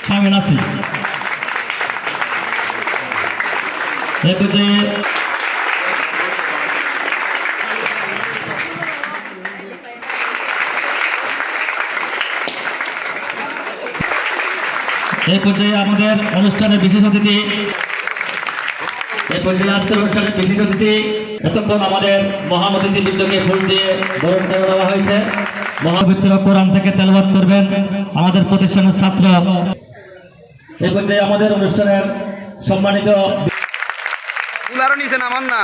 শামিল আছি। এই পর্যায়ে আমাদের অনুষ্ঠানের বিশেষ অতিথি, এই পর্যায়ে আজকের অনুষ্ঠানের বিশেষ অতিথি, এতক্ষণ আমাদের মহান অতিথিবৃন্দকে ফুল দিয়ে বরণ করে দেওয়া হয়েছে। মহাপবিত্র কোরআন থেকে তেলাওয়াত করবেন আমাদের প্রতিষ্ঠানের ছাত্র। এই পর্যায়ে আমাদের অনুষ্ঠানের সম্মানিত নিচে নামান না।